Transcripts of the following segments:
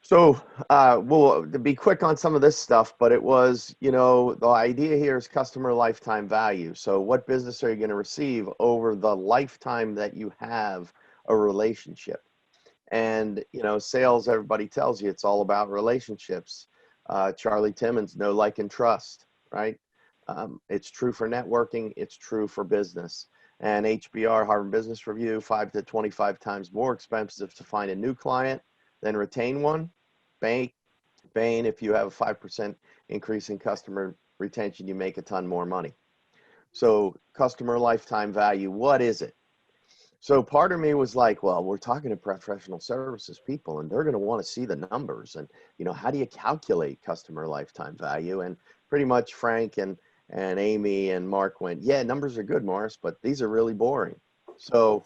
So, we'll to be quick on some of this stuff, but it was, the idea here is customer lifetime value. So, what business are you going to receive over the lifetime that you have a relationship? And, sales, everybody tells you it's all about relationships. Charlie Timmons, know, like, and trust, right? It's true for networking, it's true for business. And HBR, Harvard Business Review, 5 to 25 times more expensive to find a new client than retain one. Bain, if you have a 5% increase in customer retention, you make a ton more money. So customer lifetime value, what is it? So part of me was like, well, we're talking to professional services people and they're going to want to see the numbers. And, how do you calculate customer lifetime value? And pretty much Frank and Amy and Mark went, yeah, numbers are good, Morris, but these are really boring. So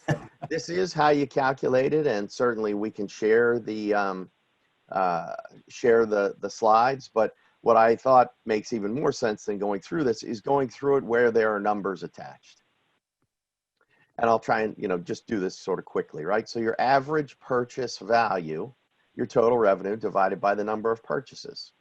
this is how you calculate it. And certainly we can share the slides, but what I thought makes even more sense than going through this is going through it where there are numbers attached. And I'll try and, just do this sort of quickly, right? So your average purchase value, your total revenue divided by the number of purchases,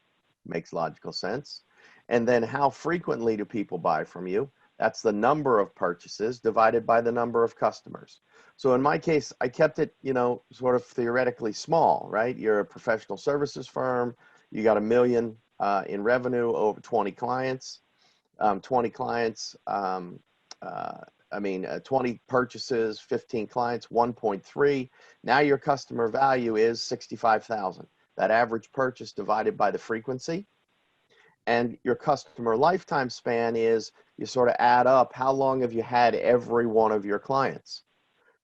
makes logical sense. And then how frequently do people buy from you? That's the number of purchases divided by the number of customers. So in my case, I kept it, sort of theoretically small, right? You're a professional services firm. You got $1 million in revenue over 20 clients. 20 clients, 20 purchases, 15 clients, 1.3. Now your customer value is 65,000. That average purchase divided by the frequency. And your customer lifetime span is, you sort of add up how long have you had every one of your clients.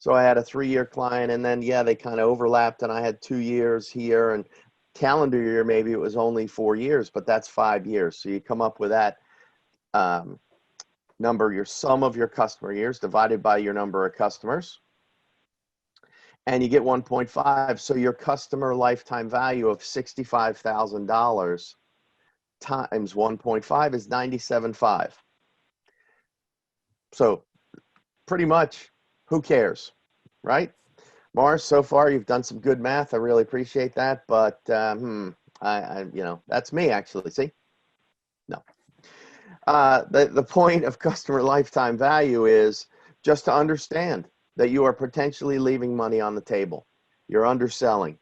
So I had a 3-year client, and then, they kind of overlapped, and I had 2 years here, and calendar year, maybe it was only 4 years, but that's 5 years. So you come up with that number, your sum of your customer years divided by your number of customers, and you get 1.5. So your customer lifetime value of $65,000 times 1.5 is 97.5. So pretty much, who cares, right? Morris, so far you've done some good math. I really appreciate that, but that's me actually. See, no. The point of customer lifetime value is just to understand that you are potentially leaving money on the table. You're underselling.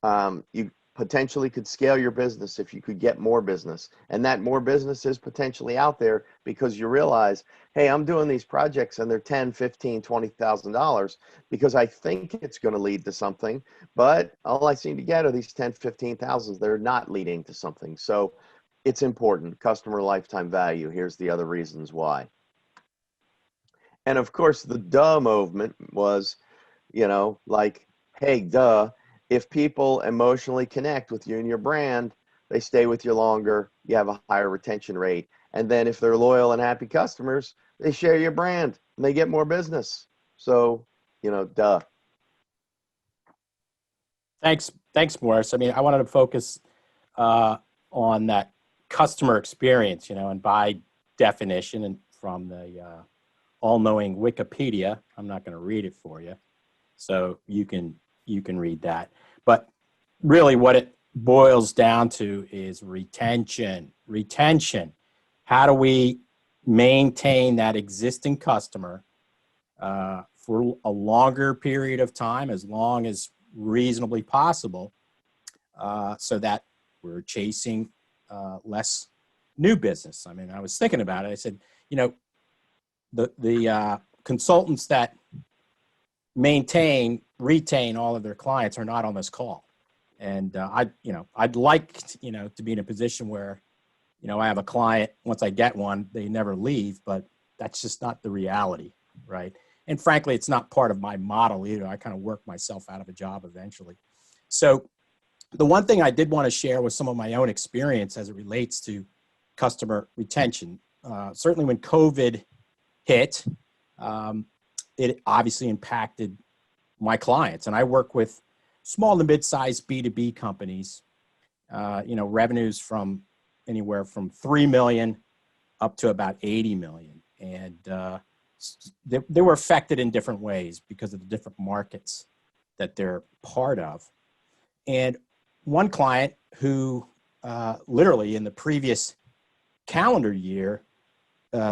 You potentially could scale your business if you could get more business, and that more business is potentially out there because you realize, hey, I'm doing these projects and they're $10, $15, $20,000 because I think it's going to lead to something, but all I seem to get are these 10, 15,000. They're not leading to something. So it's important. Customer lifetime value. Here's the other reasons why. And of course, the duh movement was, like, hey, duh. If people emotionally connect with you and your brand, they stay with you longer. You have a higher retention rate. And then if they're loyal and happy customers, they share your brand and they get more business. So, duh. Thanks, Morris. I mean, I wanted to focus on that customer experience, and by definition, and from the all-knowing Wikipedia, I'm not going to read it for you, so you can read that. But really what it boils down to is retention. How do we maintain that existing customer for a longer period of time, as long as reasonably possible, so that we're chasing less new business? I mean, I was thinking about it. I said, the consultants that retain all of their clients are not on this call. And I'd like, to be in a position where, I have a client, once I get one, they never leave, but that's just not the reality, right? And frankly, it's not part of my model either. I kind of work myself out of a job eventually. So the one thing I did want to share was some of my own experience as it relates to customer retention. Certainly when COVID hit, it obviously impacted my clients. And I work with small to mid-sized B2B companies, revenues from anywhere from 3 million up to about 80 million. And they were affected in different ways because of the different markets that they're part of. And one client who literally in the previous calendar year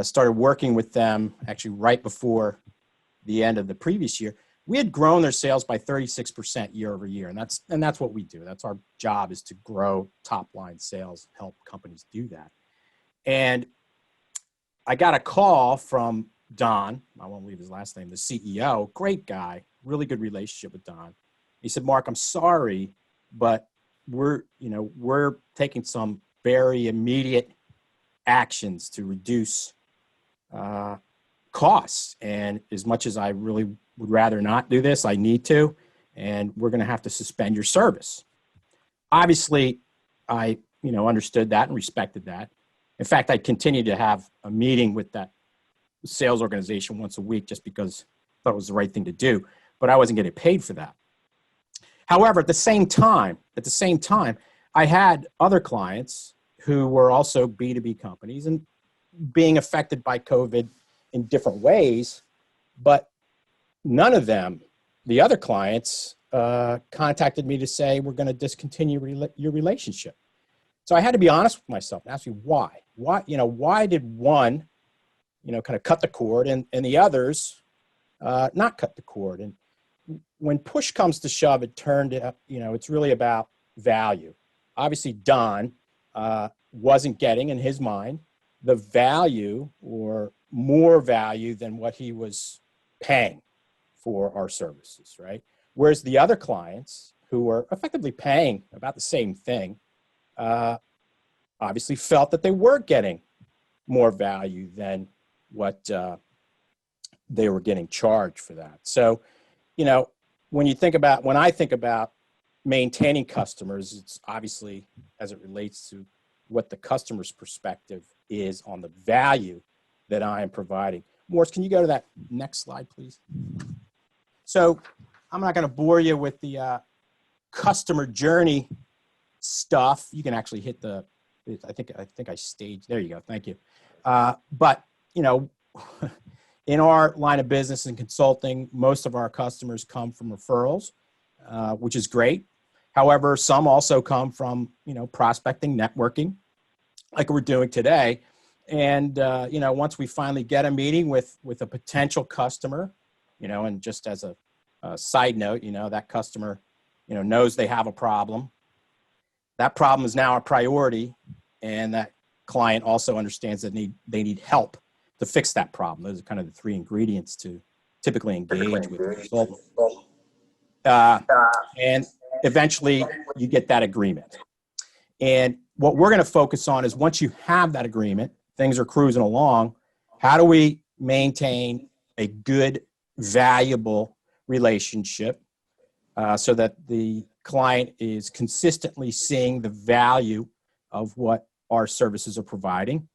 started working with them actually right before the end of the previous year, we had grown their sales by 36% year over year. And that's what we do. That's our job, is to grow top line sales, help companies do that. And I got a call from Don, I won't leave his last name, the CEO, great guy, really good relationship with Don. He said, Mark, I'm sorry, but we're taking some very immediate actions to reduce costs. And as much as I really would rather not do this, I need to, and we're going to have to suspend your service. Obviously, I understood that and respected that. In fact, I continued to have a meeting with that sales organization once a week just because I thought it was the right thing to do, but I wasn't getting paid for that. However, at the same time, I had other clients who were also B2B companies and being affected by COVID in different ways, but none of them, the other clients, contacted me to say, we're going to discontinue your relationship. So I had to be honest with myself and ask me why. Why did one, kind of cut the cord and the others not cut the cord? And when push comes to shove, it turned, it's really about value. Obviously, Don wasn't getting, in his mind, the value or more value than what he was paying for our services, right? Whereas the other clients who were effectively paying about the same thing, obviously felt that they were getting more value than what they were getting charged for that. So, when I think about maintaining customers, it's obviously as it relates to what the customer's perspective is on the value that I am providing. Morris, can you go to that next slide, please? So I'm not going to bore you with the customer journey stuff. You can actually hit the, I think I staged, there you go, thank you. But, in our line of business and consulting, most of our customers come from referrals, which is great. However, some also come from, prospecting, networking, like we're doing today. And, once we finally get a meeting with a potential customer, and just as a side note, that customer, knows they have a problem. That problem is now a priority, and that client also understands that they need help to fix that problem. Those are kind of the three ingredients to typically engage with a consultant. And eventually you get that agreement. And what we're going to focus on is, once you have that agreement, things are cruising along, how do we maintain a good, valuable relationship so that the client is consistently seeing the value of what our services are providing,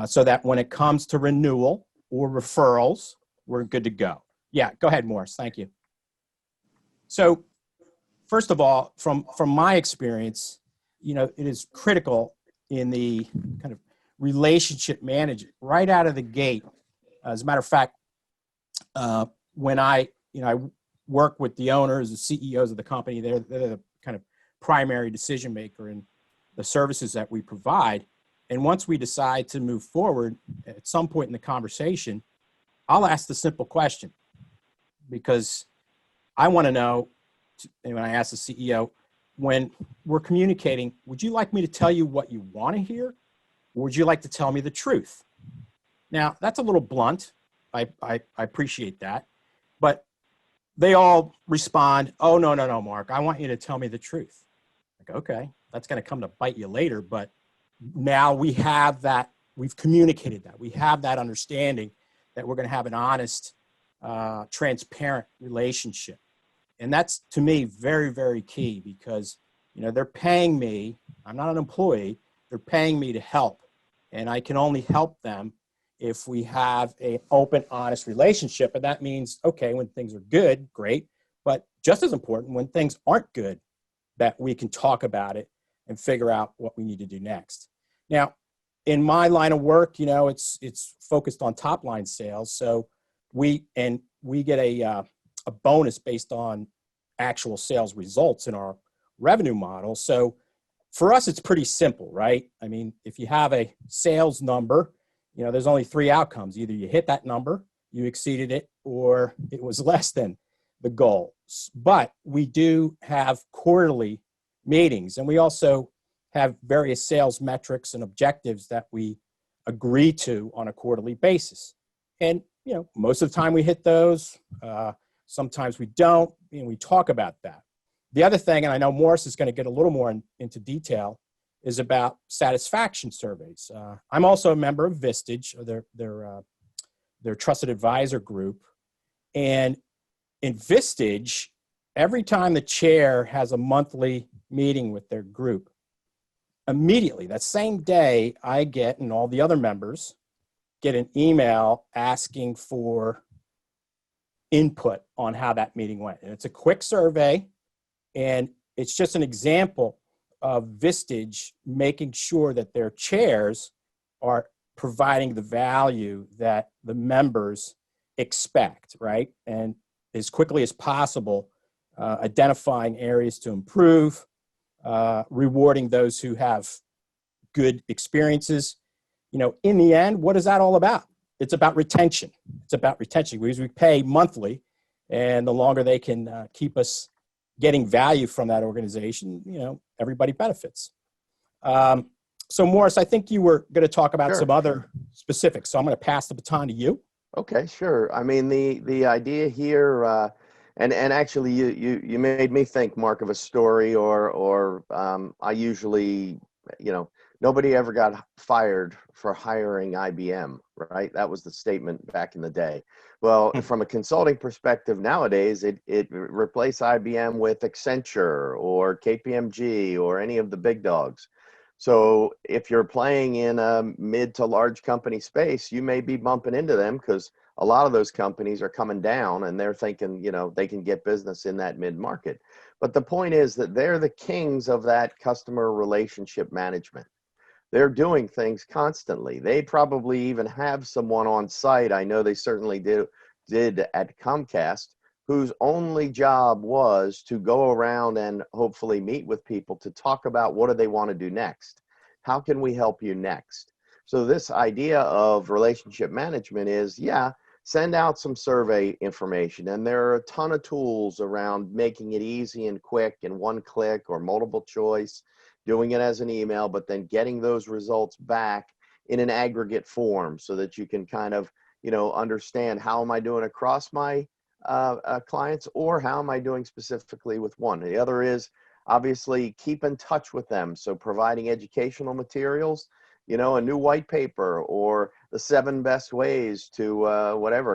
so that when it comes to renewal or referrals, we're good to go. Yeah, go ahead, Morris. Thank you. So first of all, from my experience, it is critical in the kind of relationship management right out of the gate. As a matter of fact, when I work with the owners, the CEOs of the company, they're the kind of primary decision maker in the services that we provide. And once we decide to move forward, at some point in the conversation, I'll ask the simple question, because I want to know, and when I ask the CEO, when we're communicating, would you like me to tell you what you want to hear, or would you like to tell me the truth? Now, that's a little blunt. I appreciate that. But they all respond, oh, no, Mark, I want you to tell me the truth. Like, okay, that's going to come to bite you later, but now we have that, we've communicated that, we have that understanding that we're going to have an honest, transparent relationship. And that's, to me, very, very key, because, they're paying me, I'm not an employee, they're paying me to help. And I can only help them if we have an open, honest relationship. And that means, okay, when things are good, great. But just as important, when things aren't good, that we can talk about it and figure out what we need to do next. Now, in my line of work, it's focused on top line sales. So we get a bonus based on actual sales results in our revenue model. So for us, it's pretty simple, right? I mean, if you have a sales number, there's only three outcomes. Either you hit that number, you exceeded it, or it was less than the goal. But we do have quarterly meetings, and we also have various sales metrics and objectives that we agree to on a quarterly basis. And, most of the time we hit those. Sometimes we don't, and we talk about that. The other thing, and I know Morris is going to get a little more into detail, is about satisfaction surveys. I'm also a member of Vistage, or their trusted advisor group. And in Vistage, every time the chair has a monthly meeting with their group, immediately, that same day, I get, and all the other members get, an email asking for input on how that meeting went. And it's a quick survey, and it's just an example of Vistage making sure that their chairs are providing the value that the members expect, right? And as quickly as possible, identifying areas to improve, rewarding those who have good experiences. In the end, what is that all about? It's about retention. It's about retention because we pay monthly, and the longer they can keep us getting value from that organization, everybody benefits. So Morris, I think you were going to talk about some other specifics. So I'm going to pass the baton to you. Okay, sure. I mean, the idea here, and actually you made me think, Mark, of a story, or I usually, nobody ever got fired for hiring IBM, right? That was the statement back in the day. Well, from a consulting perspective nowadays, it replaced IBM with Accenture or KPMG or any of the big dogs. So if you're playing in a mid to large company space, you may be bumping into them because a lot of those companies are coming down and they're thinking, they can get business in that mid market. But the point is that they're the kings of that customer relationship management. They're doing things constantly. They probably even have someone on site. I know they certainly did at Comcast, whose only job was to go around and hopefully meet with people to talk about what do they want to do next. How can we help you next? So this idea of relationship management is, send out some survey information. And there are a ton of tools around making it easy and quick and one click or multiple choice, doing it as an email, but then getting those results back in an aggregate form so that you can kind of, understand how am I doing across my clients, or how am I doing specifically with one. The other is obviously keep in touch with them. So providing educational materials, a new white paper or the 7 best ways to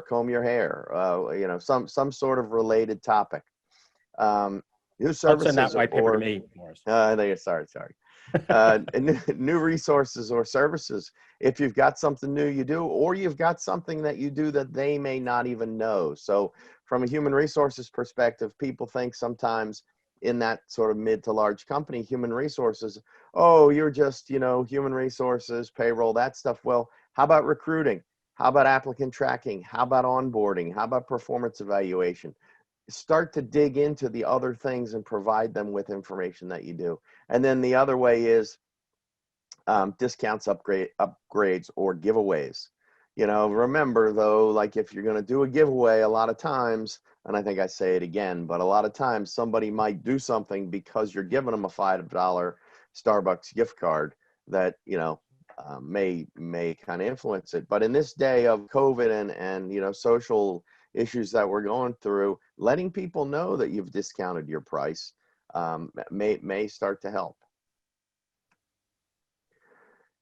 comb your hair, some sort of related topic. New services. Send that white paper to me, Morris. Sorry. New resources or services. If you've got something new you do, or you've got something that you do that they may not even know. So from a human resources perspective, people think sometimes in that sort of mid to large company, human resources, oh, you're just, human resources, payroll, that stuff. Well, how about recruiting? How about applicant tracking? How about onboarding? How about performance evaluation? Start to dig into the other things and provide them with information that you do. And then the other way is discounts, upgrades, or giveaways. Remember though, like if you're going to do a giveaway, a lot of times, and I think I say it again, but a lot of times somebody might do something because you're giving them a $5 Starbucks gift card that, may kind of influence it. But in this day of COVID and social issues that we're going through, letting people know that you've discounted your price may start to help.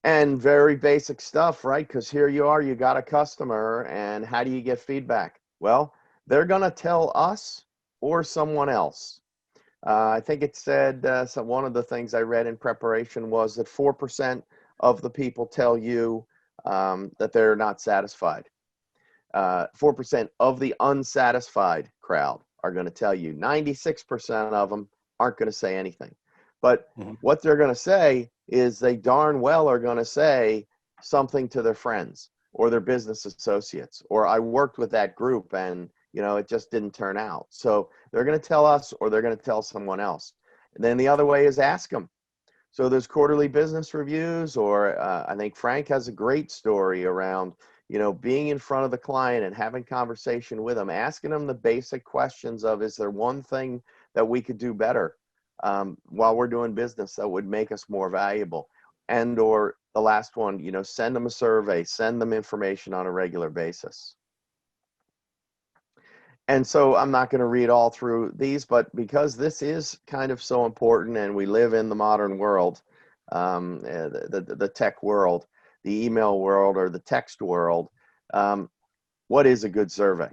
And very basic stuff, right? Because here you are, you got a customer, and how do you get feedback? Well, they're going to tell us or someone else. I think it said, so one of the things I read in preparation was that 4% of the people tell you that they're not satisfied. 4% of the unsatisfied crowd are going to tell you. 96% of them aren't going to say anything. But what they're going to say is they darn well are going to say something to their friends or their business associates, or I worked with that group and, it just didn't turn out. So they're going to tell us or they're going to tell someone else. And then the other way is ask them. So there's quarterly business reviews, or I think Frank has a great story around, being in front of the client and having conversation with them, asking them the basic questions of, is there one thing that we could do better while we're doing business that would make us more valuable? And or the last one, send them a survey, send them information on a regular basis. And so I'm not going to read all through these, but because this is kind of so important and we live in the modern world, the tech world, the email world, or the text world, what is a good survey?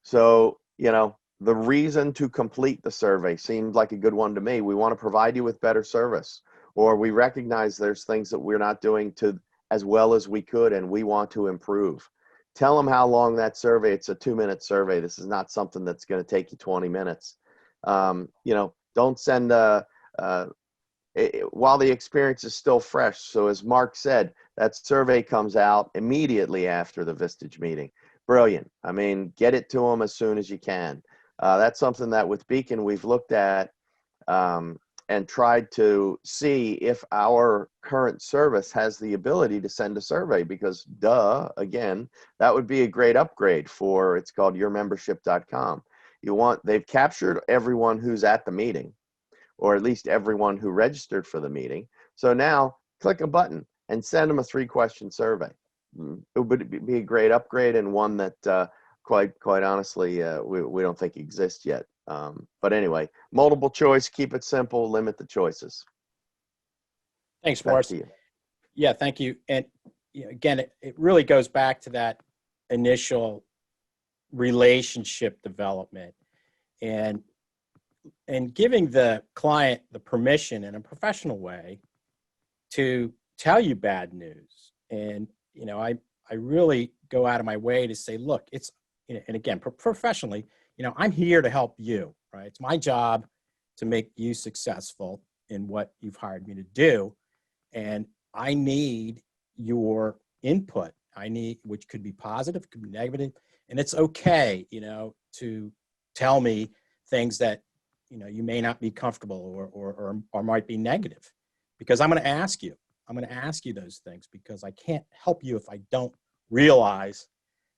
So, the reason to complete the survey seemed like a good one to me. We want to provide you with better service, or we recognize there's things that we're not doing as well as we could, and we want to improve. Tell them how long that survey. It's a 2-minute survey. This is not something that's going to take you 20 minutes. Don't send while the experience is still fresh. So as Mark said, that survey comes out immediately after the Vistage meeting. Brilliant. I mean, get it to them as soon as you can. That's something that with Beacon we've looked at and tried to see if our current service has the ability to send a survey, because again, that would be a great upgrade for, it's called yourmembership.com. They've captured everyone who's at the meeting, or at least everyone who registered for the meeting. So now click a button and send them a 3-question survey. It would be a great upgrade, and one that quite honestly, we don't think exists yet. But anyway, multiple choice, keep it simple, limit the choices. Thanks, Back Morris. to you. Yeah, thank you. And again, it really goes back to that initial relationship development and giving the client the permission in a professional way to tell you bad news. And, I really go out of my way to say, look, and again, professionally, I'm here to help you, right? It's my job to make you successful in what you've hired me to do. And I need your input. Which could be positive, could be negative. And it's okay, to tell me things that, you may not be comfortable or might be negative, because I'm going to ask you. I'm going to ask you those things, because I can't help you if I don't realize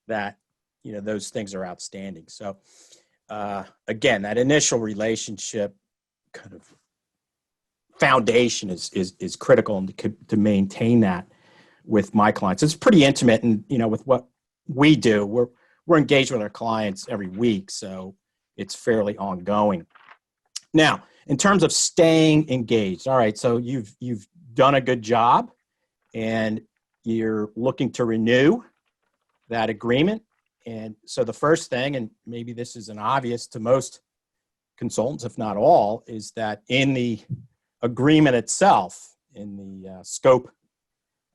that, those things are outstanding. So again, that initial relationship kind of foundation is critical, and to maintain that with my clients. It's pretty intimate, and with what we do, we're engaged with our clients every week, so it's fairly ongoing. Now, in terms of staying engaged, all right, so you've done a good job and you're looking to renew that agreement. And so the first thing, and maybe this isn't obvious to most consultants, if not all, is that in the agreement itself, in the scope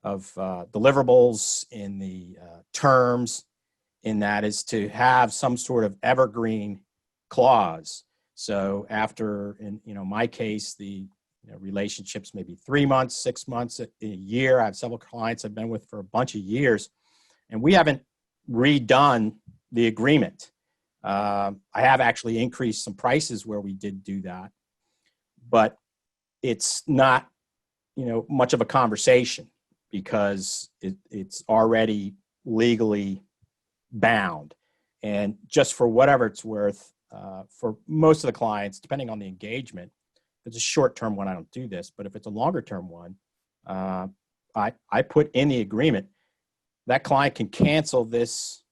of deliverables, in the terms, in that is to have some sort of evergreen clause. So after, in my case, the relationships maybe 3 months, 6 months, a year. I have several clients I've been with for a bunch of years, and we haven't redone the agreement. I have actually increased some prices where we did do that, but it's not, much of a conversation, because it's already legally bound. And just for whatever it's worth, for most of the clients, depending on the engagement, if it's a short-term one, I don't do this, but if it's a longer-term one, I put in the agreement that client can cancel this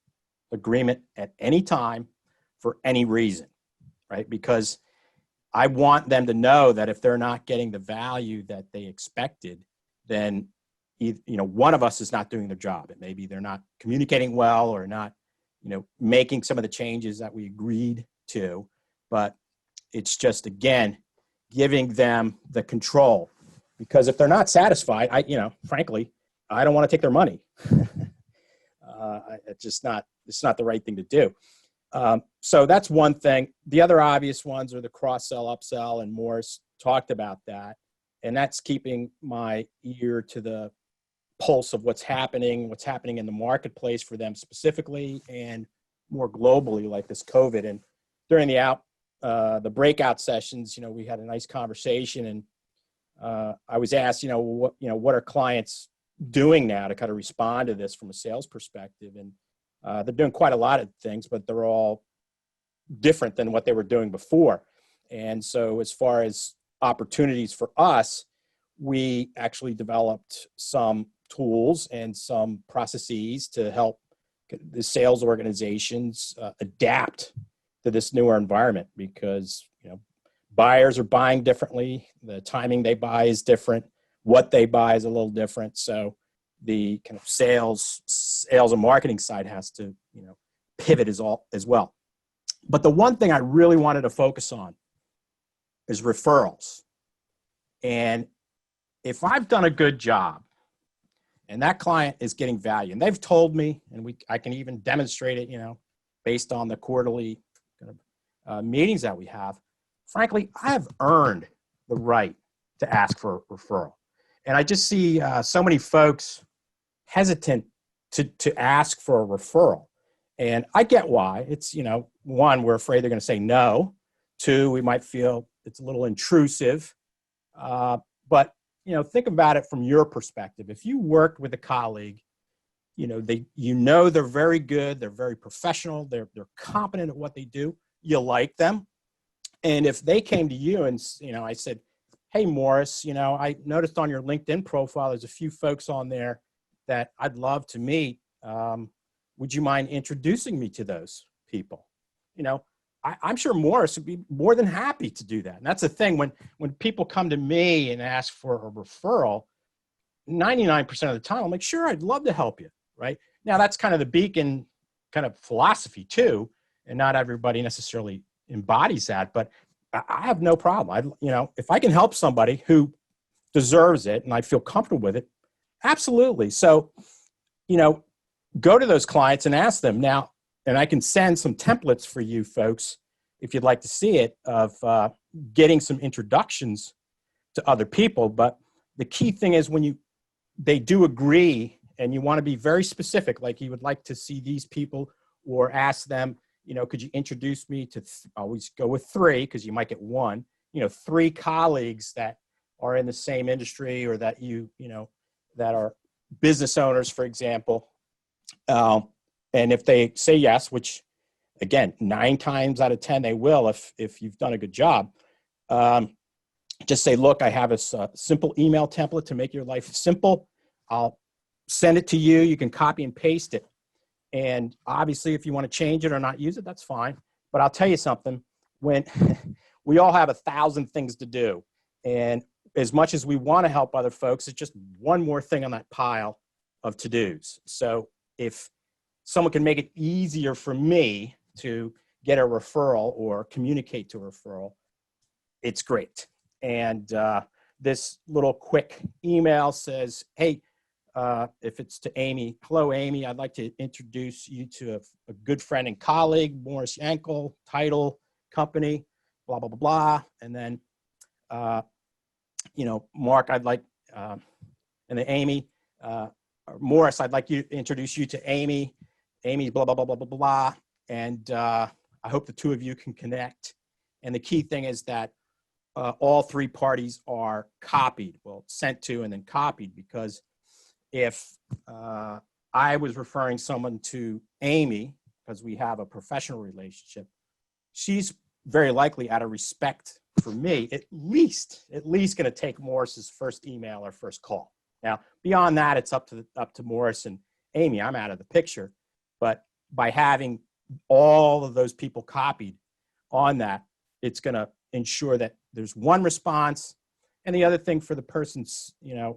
agreement at any time for any reason, right? Because I want them to know that if they're not getting the value that they expected, then one of us is not doing their job. It may be they're not communicating well, or not, making some of the changes that we agreed to. But it's just, again, giving them the control, because if they're not satisfied, frankly, I don't want to take their money. It's not the right thing to do. So that's one thing. The other obvious ones are the cross-sell, upsell, and Morris talked about that. And that's keeping my ear to the pulse of what's happening in the marketplace for them specifically, and more globally, like this COVID. And during the the breakout sessions, we had a nice conversation, and I was asked, what are clients doing now to kind of respond to this from a sales perspective? And they're doing quite a lot of things, but they're all different than what they were doing before. And so as far as opportunities for us, we actually developed some tools and some processes to help the sales organizations adapt to this newer environment, because buyers are buying differently. The timing they buy is different. What they buy is a little different. So the kind of sales and marketing side has to pivot as well. But the one thing I really wanted to focus on is referrals. And if I've done a good job and that client is getting value, and they've told me, and I can even demonstrate it, based on the quarterly kind of meetings that we have, frankly, I have earned the right to ask for a referral. And I just see so many folks hesitant to ask for a referral. And I get why. It's, one, we're afraid they're going to say no. Two, we might feel it's a little intrusive. But, think about it from your perspective. If you worked with a colleague, they're very good, they're very professional, they're competent at what they do, you like them. And if they came to you and, I said, hey, Morris, I noticed on your LinkedIn profile, there's a few folks on there that I'd love to meet. Would you mind introducing me to those people? I'm sure Morris would be more than happy to do that. And that's the thing, when people come to me and ask for a referral, 99% of the time, I'm like, sure, I'd love to help you, right? Now, that's kind of the Beacon kind of philosophy too, and not everybody necessarily embodies that, but I have no problem. If I can help somebody who deserves it and I feel comfortable with it, absolutely. So, go to those clients and ask them now, and I can send some templates for you folks if you'd like to see it, of getting some introductions to other people. But the key thing is when they do agree, and you want to be very specific, like you would like to see these people, or ask them, could you introduce me to, always go with 3, because you might get 1, 3 colleagues that are in the same industry, or that that are business owners, for example. And if they say yes, which again, 9 times out of 10, they will, if you've done a good job, just say, look, I have a simple email template to make your life simple. I'll send it to you. You can copy and paste it. And obviously, if you want to change it or not use it, that's fine. But I'll tell you something, when we all have 1,000 things to do, and as much as we want to help other folks, it's just one more thing on that pile of to-dos. So if someone can make it easier for me to get a referral or communicate to a referral, it's great. And this little quick email says, hey, if it's to Amy, hello, Amy, I'd like to introduce you to a good friend and colleague, Morris Yankell, title, company, blah, blah, blah, blah. And then, Mark, I'd like, and then Amy, Morris, I'd like you to introduce you to Amy. Amy, blah, blah, blah, blah, blah, blah. And I hope the 2 of you can connect. And the key thing is that all 3 parties are copied, sent to and then copied, because if I was referring someone to Amy, because we have a professional relationship, she's very likely, out of respect for me, at least going to take Morris's first email or first call. Now, beyond that, it's up to Morris and Amy. I'm out of the picture. But by having all of those people copied on that, it's going to ensure that there's one response. And the other thing for the person's,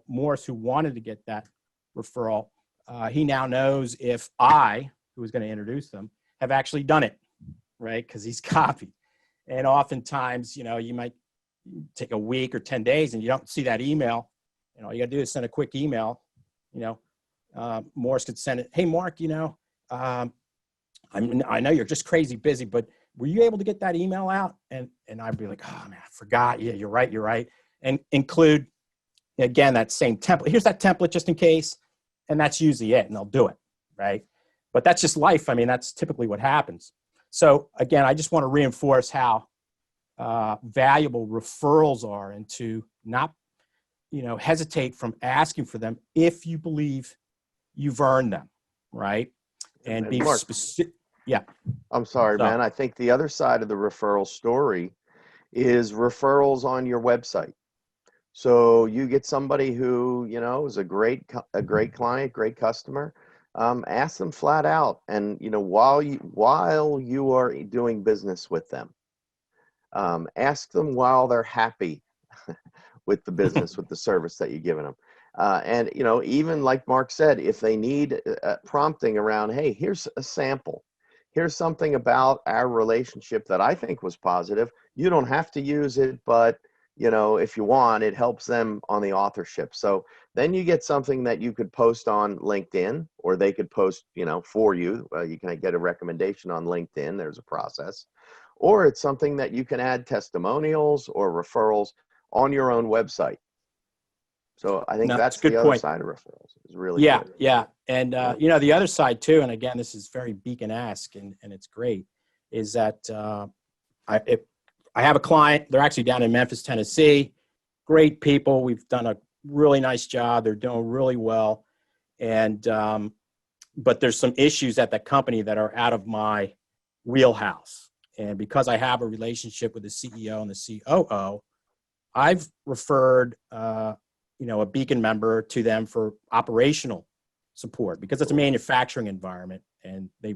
Morris, who wanted to get that referral, he now knows if I, who was going to introduce them, have actually done it, right? Because he's copied. And oftentimes, you might take a week or 10 days and you don't see that email. All you got to do is send a quick email. Morris could send it. Hey, Mark, I know you're just crazy busy, but were you able to get that email out? And I'd be like, oh man, I forgot. Yeah, you're right. And include, again, that same template. Here's that template just in case. And that's usually it, and they'll do it, right? But that's just life. I mean, that's typically what happens. So again, I just want to reinforce how valuable referrals are, and to not, hesitate from asking for them if you believe you've earned them, right? And And be Mark, specific. Yeah. I'm sorry, So, man. I think the other side of the referral story is referrals on your website. So you get somebody who, is a great client, great customer. Ask them flat out, and while you are doing business with them, ask them while they're happy with the business, with the service that you're giving them. And even like Mark said, if they need prompting around, hey, here's a sample. Here's something about our relationship that I think was positive. You don't have to use it, but if you want, it helps them on the authorship. So then you get something that you could post on LinkedIn, or they could post, for you. You can get a recommendation on LinkedIn. There's a process. Or it's something that you can add testimonials or referrals on your own website. So I think no, it's a that's the good other point. side of referrals. It's really Yeah, good. yeah. And, the other side too, and again, this is very Beacon-esque, and it's great, is that if I have a client, they're actually down in Memphis, Tennessee, great people. We've done a really nice job. They're doing really well. And, but there's some issues at that company that are out of my wheelhouse. And because I have a relationship with the CEO and the COO, I've referred, a Beacon member to them for operational support, because it's a manufacturing environment. And they,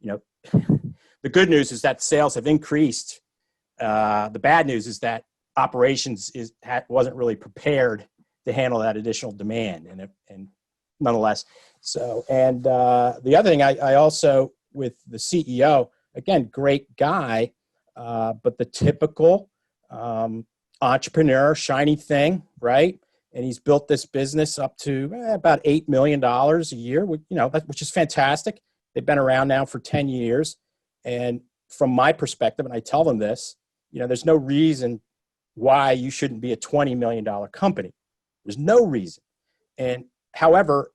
the good news is that sales have increased. The bad news is that operations wasn't really prepared to handle that additional demand, and nonetheless. So, and the other thing, I also, with the CEO, again, great guy, but the typical entrepreneur, shiny thing, right? And he's built this business up to about $8 million a year, which is fantastic. They've been around now for 10 years. And from my perspective, and I tell them this, there's no reason why you shouldn't be a $20 million company. There's no reason. And however,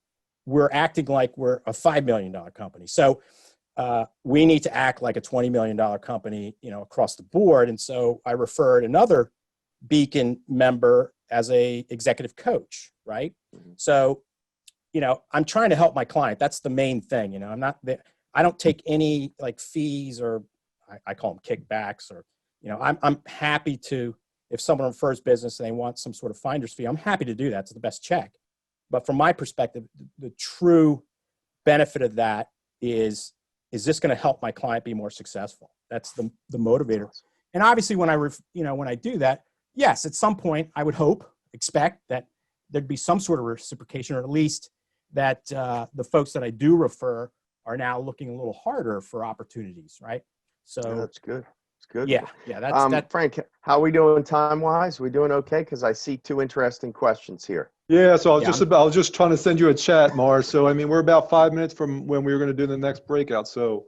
we're acting like we're a $5 million company. So we need to act like a $20 million company, across the board. And so I referred another Beacon member as a executive coach, right? Mm-hmm. So, I'm trying to help my client. That's the main thing. I don't take any like fees, or I call them kickbacks, or, I'm happy to, if someone refers business and they want some sort of finder's fee, I'm happy to do that. It's the best check. But from my perspective, the true benefit of that is this going to help my client be more successful? That's the motivator. And obviously when I do that, yes, at some point I would expect that there'd be some sort of reciprocation, or at least that the folks that I do refer are now looking a little harder for opportunities, right? So Yeah, that's good. It's good. yeah, that's Frank, how are we doing time-wise? We doing okay? Because I see two interesting questions here. Yeah, so Yeah, I was just trying to send you a chat, Mars. So I mean, we're about 5 minutes from when we were going to do the next breakout. So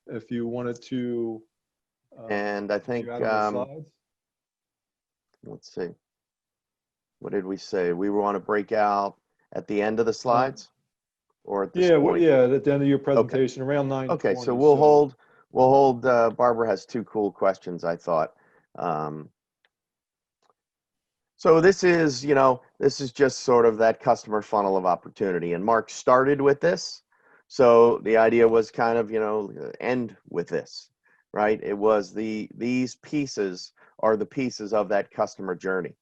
if you wanted to, And I think, you add on the slides. let's see. What did we say? We want to break out at the end of the slides, or at this Yeah, point? at the end of your presentation, around 9:20. Okay, so we'll hold. Barbara has two cool questions, I thought. So this is just sort of that customer funnel of opportunity, and Mark started with this. So the idea was kind of, end with this, right? It was these pieces are the pieces of that customer journey.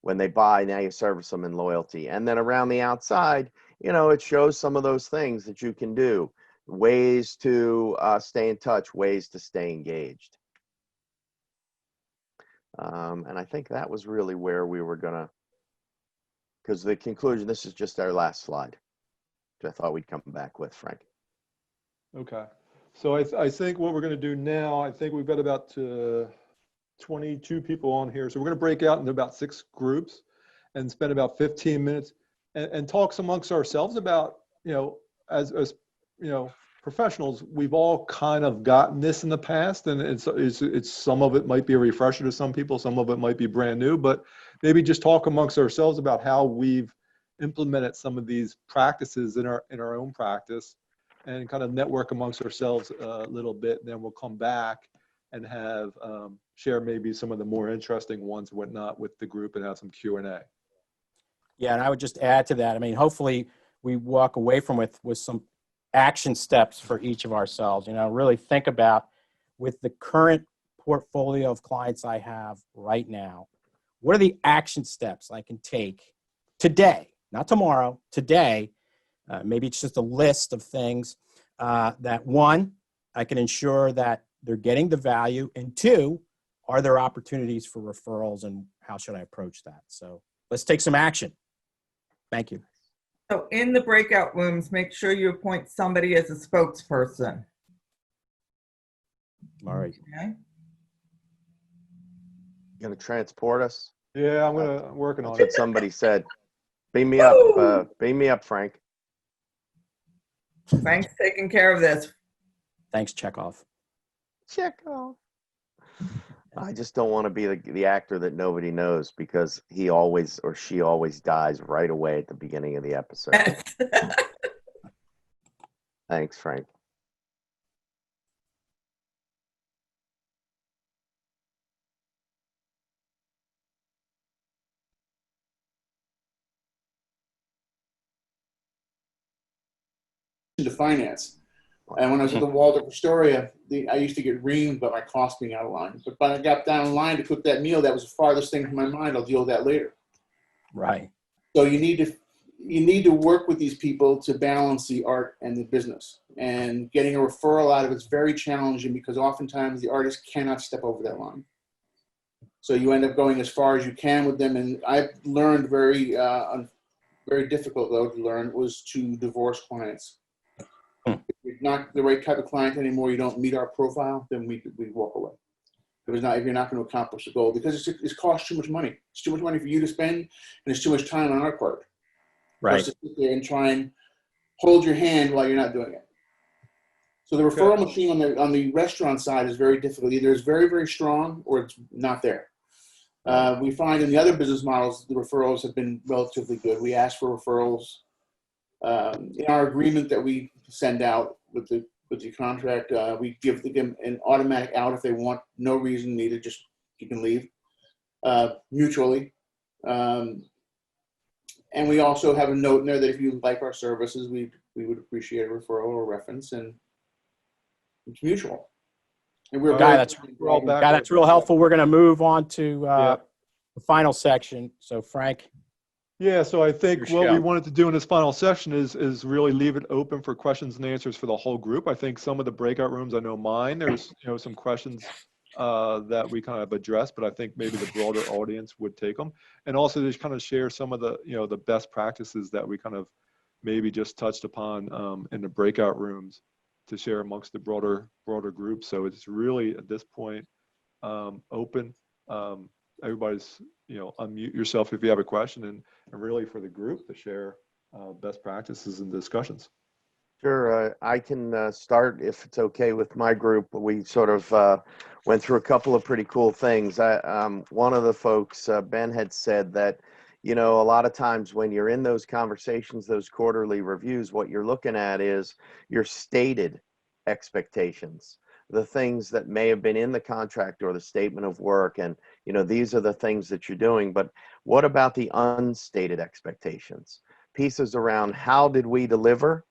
When they buy, now you service them in loyalty. And then around the outside, it shows some of those things that you can do, ways to stay in touch, ways to stay engaged. And I think that was really where we were gonna, because the conclusion, this is just our last slide, which I thought we'd come back with, Frank. Okay. So I think what we're going to do now, I think we've got about 22 people on here. So we're going to break out into about 6 groups and spend about 15 minutes and talk amongst ourselves about, as professionals, we've all kind of gotten this in the past, and it's some of it might be a refresher to some people, some of it might be brand new, but maybe just talk amongst ourselves about how we've implemented some of these practices in our own practice, and kind of network amongst ourselves a little bit. And then we'll come back and have share maybe some of the more interesting ones and whatnot with the group and have some Q&A. Yeah, and I would just add to that. I mean, hopefully we walk away from with some action steps for each of ourselves. You know, really think about, with the current portfolio of clients I have right now, what are the action steps I can take today, not tomorrow, today? Maybe it's just a list of things that, one, I can ensure that they're getting the value, and two, are there opportunities for referrals, and how should I approach that? So let's take some action. Thank you. So in the breakout rooms, make sure you appoint somebody as a spokesperson. All right. Okay. You gonna transport us? Yeah, I'm working on That's it. what somebody said. Beam me up, Frank. Frank's taking care of this. Thanks, Chekhov. Check off. I just don't want to be the actor that nobody knows, because he always or she always dies right away at the beginning of the episode. Thanks, Frank. To finance. And when I was at the Waldorf Astoria, I used to get reamed about my cost being out of line. But when I got down in line to cook that meal, that was the farthest thing from my mind. I'll deal with that later. Right. So you need to work with these people to balance the art and the business. And getting a referral out of it's very challenging, because oftentimes the artist cannot step over that line. So you end up going as far as you can with them. And I've learned very difficult though to learn, was to divorce clients. If you're not the right type of client anymore, you don't meet our profile, then we walk away. If you're not going to accomplish the goal, because it's costs too much money. It's too much money for you to spend, and it's too much time on our part. Right. For us to sit there and try and hold your hand while you're not doing it. So the referral machine on the restaurant side is very difficult. Either it's very, very strong or it's not there. We find in the other business models, the referrals have been relatively good. We ask for referrals in our agreement that we send out with the contract. We give them an automatic out if they want, no reason needed, just you can leave mutually. And we also have a note in there that if you like our services, we would appreciate a referral or reference, and it's mutual. And we're Guy, that's real helpful. We're going to move on to the final section. So Frank. Yeah, so I think Your what we show. wanted to do in this final session is really leave it open for questions and answers for the whole group. I think some of the breakout rooms, I know mine, there's some questions that we kind of addressed, but I think maybe the broader audience would take them. And also just kind of share some of the the best practices that we kind of maybe just touched upon in the breakout rooms to share amongst the broader group. So it's really at this point open. Everybody's unmute yourself if you have a question, and really for the group to share best practices and discussions. Sure, I can start if it's okay with my group. We sort of went through a couple of pretty cool things. One of the folks, Ben, had said that, a lot of times when you're in those conversations, those quarterly reviews, what you're looking at is your stated expectations, the things that may have been in the contract or the statement of work. And, these are the things that you're doing. But what about the unstated expectations? Pieces around how did we deliver?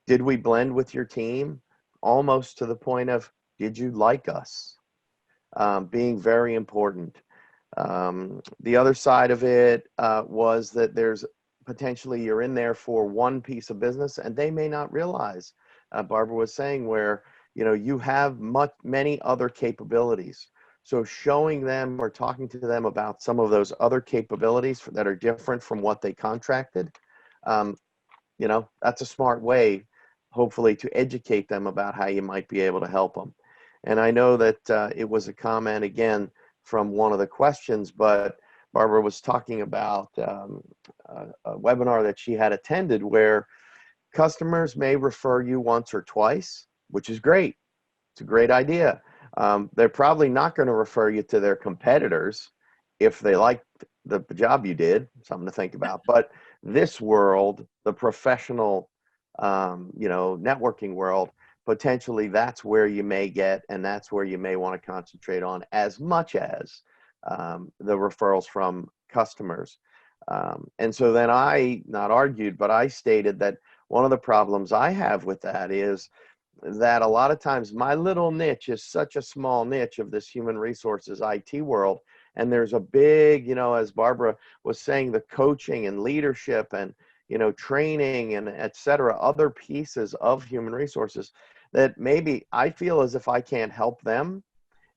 Did we blend with your team? Almost to the point of, did you like us? Being very important. The other side of it was that there's potentially you're in there for one piece of business and they may not realize, Barbara was saying, where, you have many other capabilities. So showing them or talking to them about some of those other capabilities that are different from what they contracted, that's a smart way, hopefully, to educate them about how you might be able to help them. And I know that it was a comment, again, from one of the questions, but Barbara was talking about a webinar that she had attended where customers may refer you once or twice, which is great. It's a great idea. They're probably not going to refer you to their competitors if they like the job you did, something to think about. But this world, the professional, networking world, potentially that's where you may get, and that's where you may want to concentrate on as much as the referrals from customers. And so then I not argued, but I stated that one of the problems I have with that is that a lot of times my little niche is such a small niche of this human resources IT world. And there's a big, as Barbara was saying, the coaching and leadership and, training and et cetera, other pieces of human resources that maybe I feel as if I can't help them.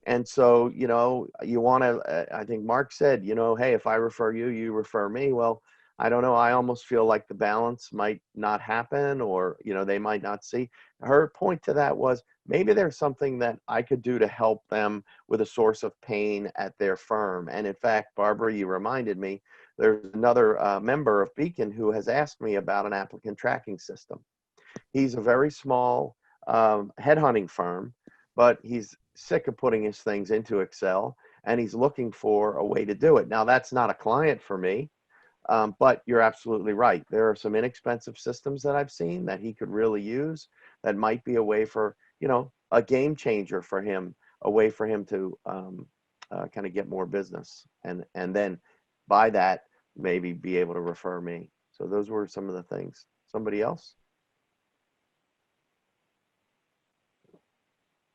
And so, you want to, I think Mark said, hey, if I refer you, you refer me. Well, I don't know. I almost feel like the balance might not happen, or, they might not see. Her point to that was maybe there's something that I could do to help them with a source of pain at their firm. And in fact, Barbara, you reminded me, there's another member of Beacon who has asked me about an applicant tracking system. He's a very small headhunting firm, but he's sick of putting his things into Excel, and he's looking for a way to do it. Now, that's not a client for me, but you're absolutely right. There are some inexpensive systems that I've seen that he could really use that might be a way for, a game changer for him, a way for him to kind of get more business, and then by that, maybe be able to refer me. So those were some of the things. Somebody else?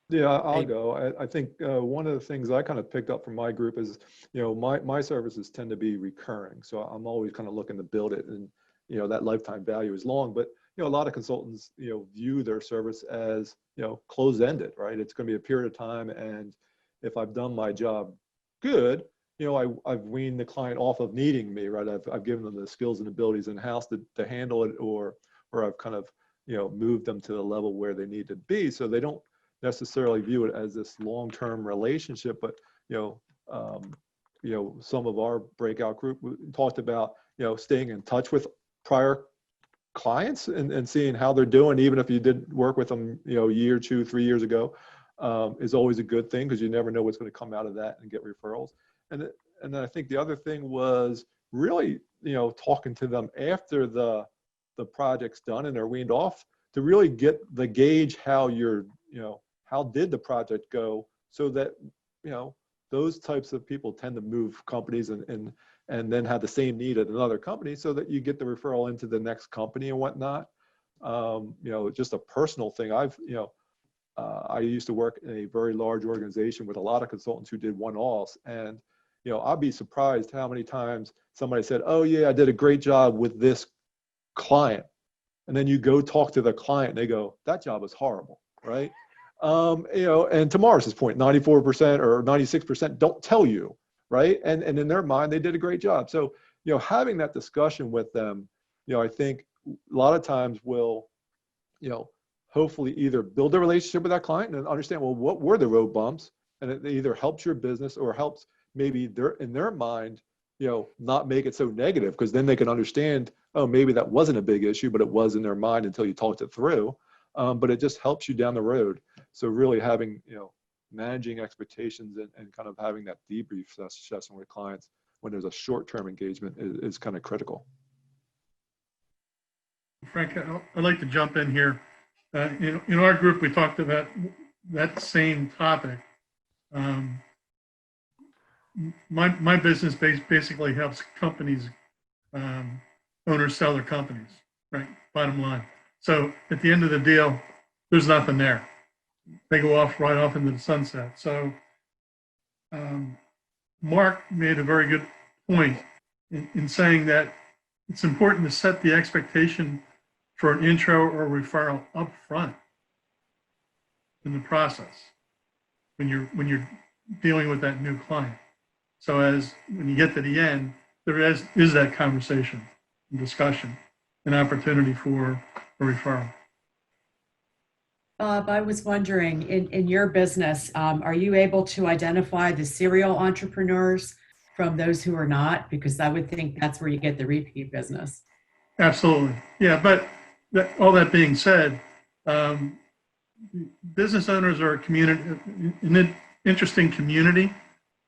Yeah, I'll Hey. go. I think one of the things I kind of picked up from my group is, my services tend to be recurring. So I'm always kind of looking to build it, and, that lifetime value is long. But, a lot of consultants, view their service as, close-ended, right? It's going to be a period of time. And if I've done my job good, I've weaned the client off of needing me, right? I've given them the skills and abilities in-house to handle it, or I've kind of, moved them to the level where they need to be. So they don't necessarily view it as this long-term relationship, but some of our breakout group talked about staying in touch with prior clients and seeing how they're doing, even if you did work with them a year, 2, 3 years ago, is always a good thing, because you never know what's going to come out of that and get referrals. And then I think the other thing was really talking to them after the project's done and they're weaned off, to really get the gauge how you're how did the project go, so that, those types of people tend to move companies and then have the same need at another company, so that you get the referral into the next company and whatnot. Just a personal thing. I used to work in a very large organization with a lot of consultants who did one-offs, and, I'd be surprised how many times somebody said, oh yeah, I did a great job with this client. And then you go talk to the client and they go, that job was horrible, right? And to Morris's point, 94% or 96% don't tell you, right? And in their mind, they did a great job. So, having that discussion with them, I think a lot of times will, hopefully either build a relationship with that client and understand, well, what were the road bumps? And it either helps your business or helps maybe in their mind, not make it so negative, because then they can understand, oh, maybe that wasn't a big issue, but it was in their mind until you talked it through. But it just helps you down the road. So really having, managing expectations and kind of having that debrief session with clients when there's a short-term engagement is kind of critical. Frank, I'd like to jump in here. In our group, we talked about that same topic. My business basically helps companies, owners sell their companies, right? Bottom line. So at the end of the deal, there's nothing there. They go right off into the sunset. So Mark made a very good point in saying that it's important to set the expectation for an intro or referral up front in the process when you're dealing with that new client. So as when you get to the end, there is that conversation and discussion, an opportunity for a referral. Bob, I was wondering, in your business, are you able to identify the serial entrepreneurs from those who are not? Because I would think that's where you get the repeat business. Absolutely. Yeah, but all that being said, business owners are an interesting community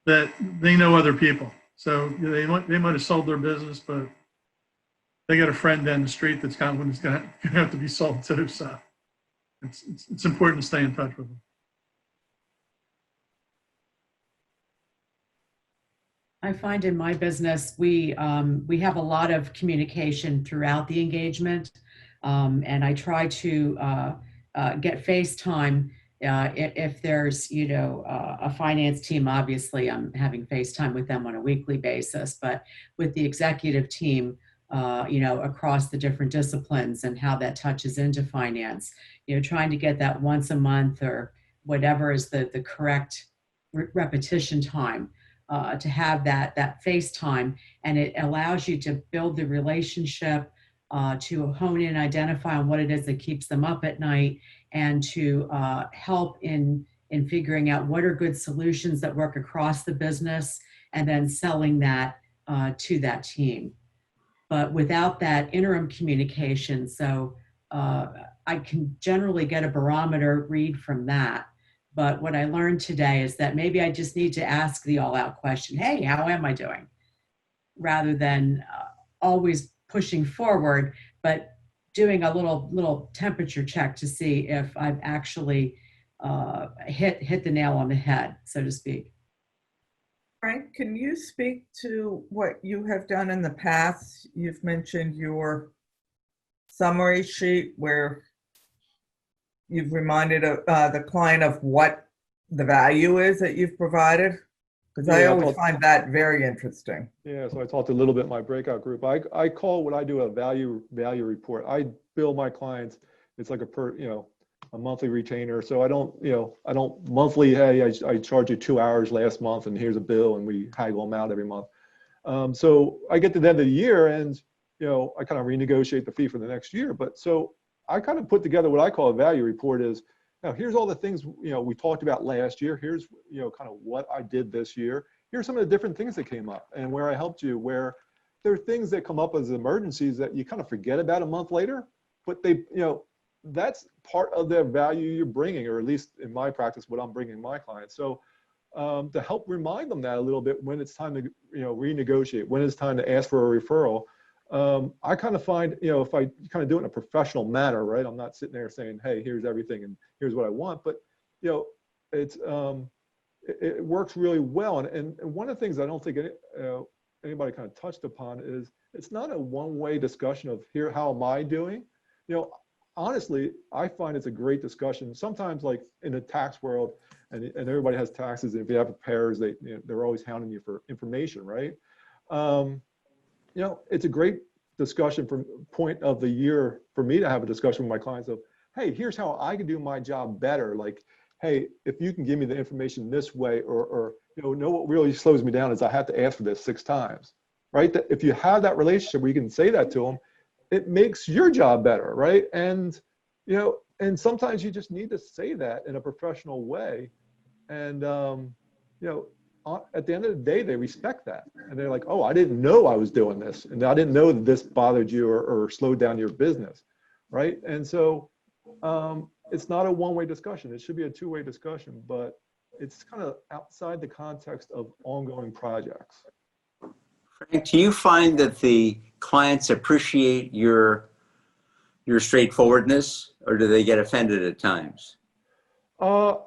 that they know other people. So they might have sold their business, but they got a friend down the street that's got one that's going to have to be sold too. So it's important to stay in touch with them. I find in my business, we have a lot of communication throughout the engagement. And I try to get FaceTime if there's, a finance team. Obviously, I'm having FaceTime with them on a weekly basis, but with the executive team, across the different disciplines and how that touches into finance, trying to get that once a month or whatever is the correct repetition time. To have that FaceTime, and it allows you to build the relationship, to hone in, identify on what it is that keeps them up at night, and to help in figuring out what are good solutions that work across the business, and then selling that to that team. But without that interim communication, so I can generally get a barometer read from that. But what I learned today is that maybe I just need to ask the all-out question, hey, how am I doing? Rather than always pushing forward, but doing a little temperature check to see if I've actually hit the nail on the head, so to speak. Frank, can you speak to what you have done in the past? You've mentioned your summary sheet where you've reminded the client of what the value is that you've provided? Because I always find that very interesting. Yeah, so I talked a little bit in my breakout group. I call what I do a value report. I bill my clients. It's like a monthly retainer. So I don't monthly, hey, I charge you 2 hours last month and here's a bill, and we haggle them out every month. So I get to the end of the year and, I kind of renegotiate the fee for the next year. But so I kind of put together what I call a value report is, now here's all the things, we talked about last year. Here's, kind of what I did this year. Here's some of the different things that came up and where I helped you, where there are things that come up as emergencies that you kind of forget about a month later, but they, that's part of the value you're bringing, or at least in my practice, what I'm bringing my clients. So to help remind them that a little bit when it's time to, renegotiate, when it's time to ask for a referral, I kind of find, if I kind of do it in a professional manner, right? I'm not sitting there saying, hey, here's everything and here's what I want, but, it's, it works really well. And one of the things I don't think anybody kind of touched upon is it's not a one-way discussion of here, how am I doing? Honestly, I find it's a great discussion. Sometimes like in the tax world, and everybody has taxes, and if you have pairs, they're always hounding you for information, right? It's a great discussion from point of the year for me to have a discussion with my clients of, hey, here's how I can do my job better. Like, hey, if you can give me the information this way, or what really slows me down is I have to ask for this 6 times, right? That if you have that relationship where you can say that to them, it makes your job better, right? And, and sometimes you just need to say that in a professional way. And, at the end of the day, they respect that. And they're like, oh, I didn't know I was doing this. And I didn't know that this bothered you or slowed down your business, right? And so it's not a one-way discussion. It should be a two-way discussion, but it's kind of outside the context of ongoing projects. Frank, do you find that the clients appreciate your straightforwardness, or do they get offended at times?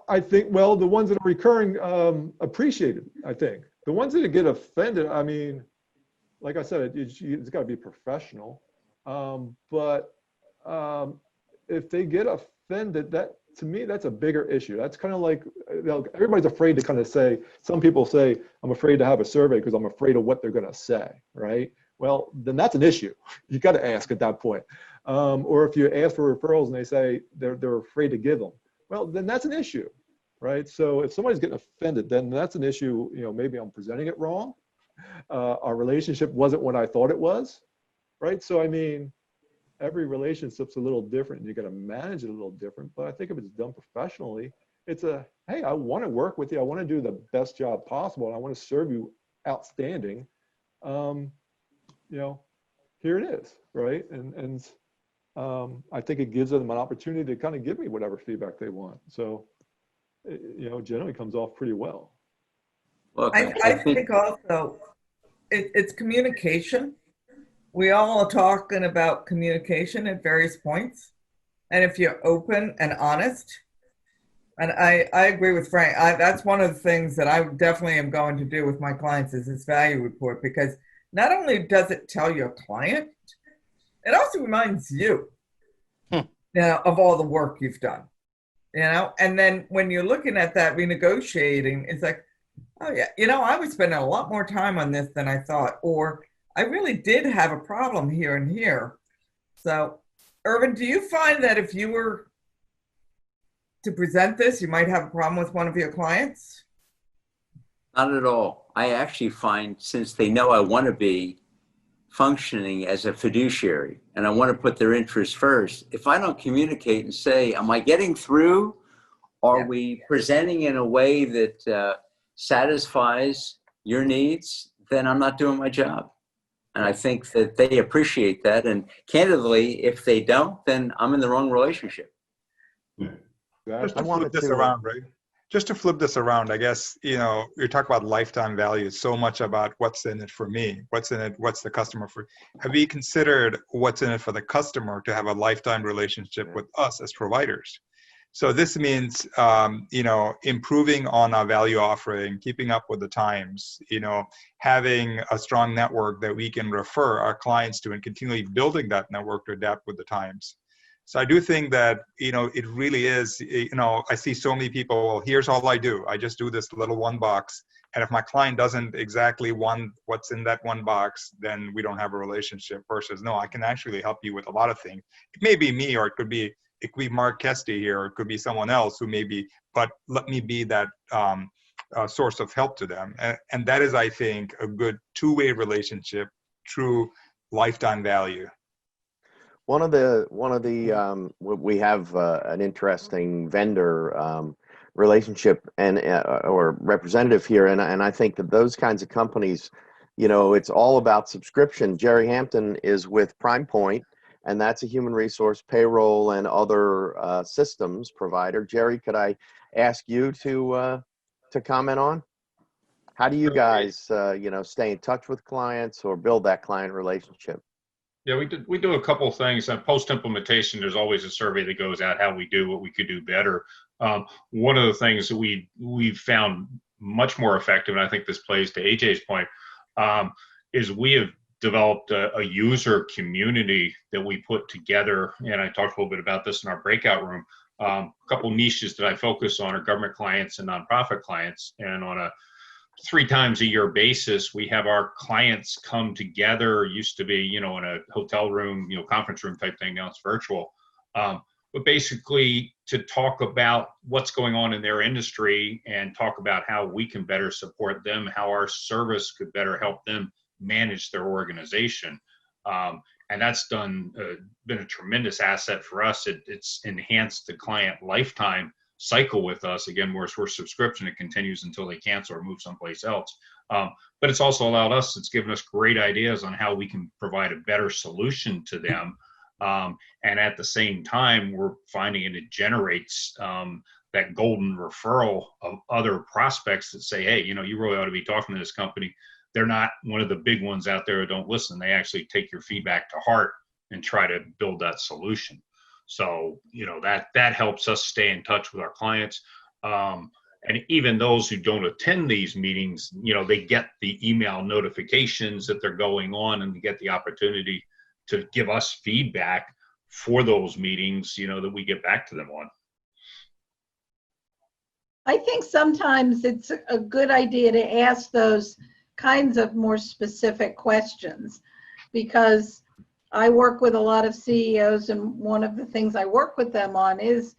I think, well, the ones that are recurring appreciate it, I think. The ones that get offended, I mean, like I said, it's got to be professional. But if they get offended, that, to me, that's a bigger issue. That's kind of like, everybody's afraid to kind of say, some people say, I'm afraid to have a survey because I'm afraid of what they're going to say, right? Well, then that's an issue. You got to ask at that point. Or if you ask for referrals and they say they're afraid to give them, well, then that's an issue, right? So if somebody's getting offended, then that's an issue. Maybe I'm presenting it wrong. Our relationship wasn't what I thought it was, right? So, I mean, every relationship's a little different and you got to manage it a little different. But I think if it's done professionally, it's hey, I want to work with you. I want to do the best job possible. And I want to serve you outstanding. Here it is, right? And I think it gives them an opportunity to kind of give me whatever feedback they want. So, generally comes off pretty well. Well, I think also it's communication. We all are talking about communication at various points. And if you're open and honest, and I agree with Frank, that's one of the things that I definitely am going to do with my clients is this value report, because not only does it tell your client, it also reminds you, of all the work you've done, and then when you're looking at that renegotiating, it's like, oh yeah, I was spending a lot more time on this than I thought, or I really did have a problem here and here. So, Irvin, do you find that if you were to present this, you might have a problem with one of your clients? Not at all. I actually find, since they know I want to be functioning as a fiduciary and I want to put their interests first, if I don't communicate and say, am I getting through? Are we presenting in a way that satisfies your needs? Then I'm not doing my job. And I think that they appreciate that. And candidly, if they don't, then I'm in the wrong relationship. Just to flip this around, right? Just to flip this around, I guess, you talk about lifetime value. It's so much about what's in it for me. What's in it? What's the customer for? Have we considered what's in it for the customer to have a lifetime relationship with us as providers? So this means, improving on our value offering, keeping up with the times, having a strong network that we can refer our clients to and continually building that network to adapt with the times. So I do think that, it really is, I see so many people, well, here's all I do. I just do this little one box. And if my client doesn't exactly want what's in that one box, then we don't have a relationship versus, no, I can actually help you with a lot of things. It may be me, or it could be Mark Kesti here, or it could be someone else who may be, but let me be that source of help to them. And that is, I think, a good two-way relationship, true lifetime value. One of the we have an interesting vendor relationship and or representative here, and I think that those kinds of companies, it's all about subscription. Jerry Hampton is with Prime Point, and that's a human resource, payroll, and other systems provider. Jerry, could I ask you to comment on how do you guys stay in touch with clients or build that client relationship? Yeah, we do a couple of things. Post implementation, there's always a survey that goes out how we do, what we could do better. One of the things that we've found much more effective, and I think this plays to AJ's point, is we have developed a user community that we put together, and I talked a little bit about this in our breakout room. A couple niches that I focus on are government clients and nonprofit clients, and on a 3 times a year basis, we have our clients come together. It used to be, in a hotel room, conference room type thing. Now it's virtual. But basically to talk about what's going on in their industry and talk about how we can better support them, how our service could better help them manage their organization. And that's been a tremendous asset for us. It's enhanced the client lifetime cycle with us. Again, we're subscription, it continues until they cancel or move someplace else. But it's also allowed us, it's given us great ideas on how we can provide a better solution to them. And at the same time, we're finding it generates that golden referral of other prospects that say, hey, you really ought to be talking to this company. They're not one of the big ones out there who don't listen. They actually take your feedback to heart and try to build that solution. So, that helps us stay in touch with our clients. And even those who don't attend these meetings, they get the email notifications that they're going on, and they get the opportunity to give us feedback for those meetings, that we get back to them on. I think sometimes it's a good idea to ask those kinds of more specific questions, because I work with a lot of CEOs, and one of the things I work with them on is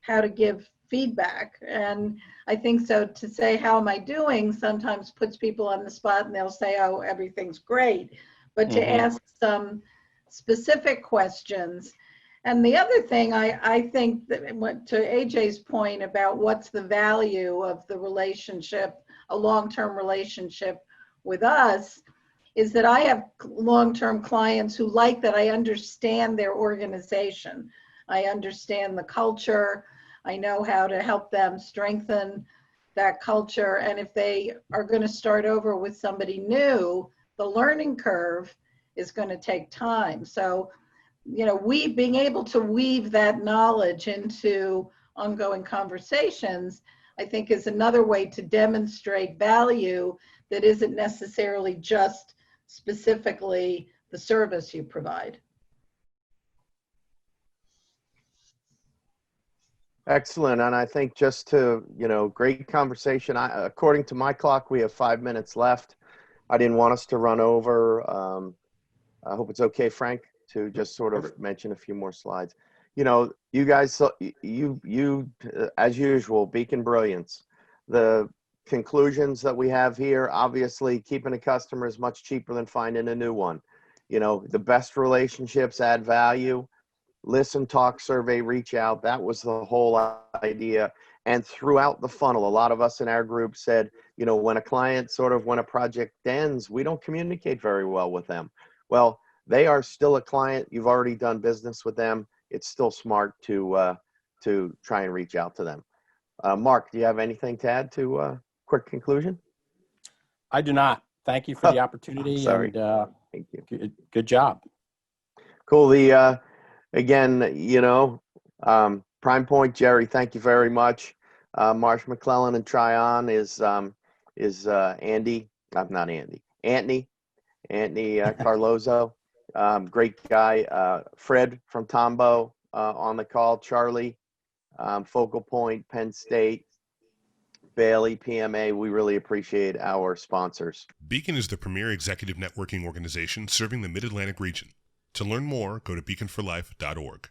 how to give feedback. And I think so to say, how am I doing, sometimes puts people on the spot, and they'll say, oh, everything's great. But to ask some specific questions. And the other thing, I think that to AJ's point about what's the value of the relationship, a long-term relationship with us, is that I have long-term clients who like that I understand their organization. I understand the culture. I know how to help them strengthen that culture. And if they are going to start over with somebody new, the learning curve is going to take time. So being able to weave that knowledge into ongoing conversations, I think is another way to demonstrate value that isn't necessarily just specifically the service you provide. Excellent. And I think just to, great conversation. According to my clock, we have 5 minutes left. I didn't want us to run over. I hope it's okay, Frank, to just sort of mention a few more slides. You guys, you as usual, beacon brilliance. The conclusions that we have here, obviously keeping a customer is much cheaper than finding a new one. The best relationships add value. Listen, talk, survey, reach out. That was the whole idea. And throughout the funnel, a lot of us in our group said, when a project ends, we don't communicate very well with them. Well, they are still a client. You've already done business with them. It's still smart to try and reach out to them. Mark, do you have anything to add to quick conclusion? I do not. Thank you for the opportunity. Sorry. And Thank you. good job. Cool. Again, Prime Point, Jerry, thank you very much. Marsh McClellan and Tryon is Andy. Not Andy. Anthony Carlozo. Great guy. Fred from Tombow on the call. Charlie, Focal Point, Penn State, Bailey, PMA. We really appreciate our sponsors. Beacon is the premier executive networking organization serving the Mid-Atlantic region. To learn more, go to beaconforlife.org.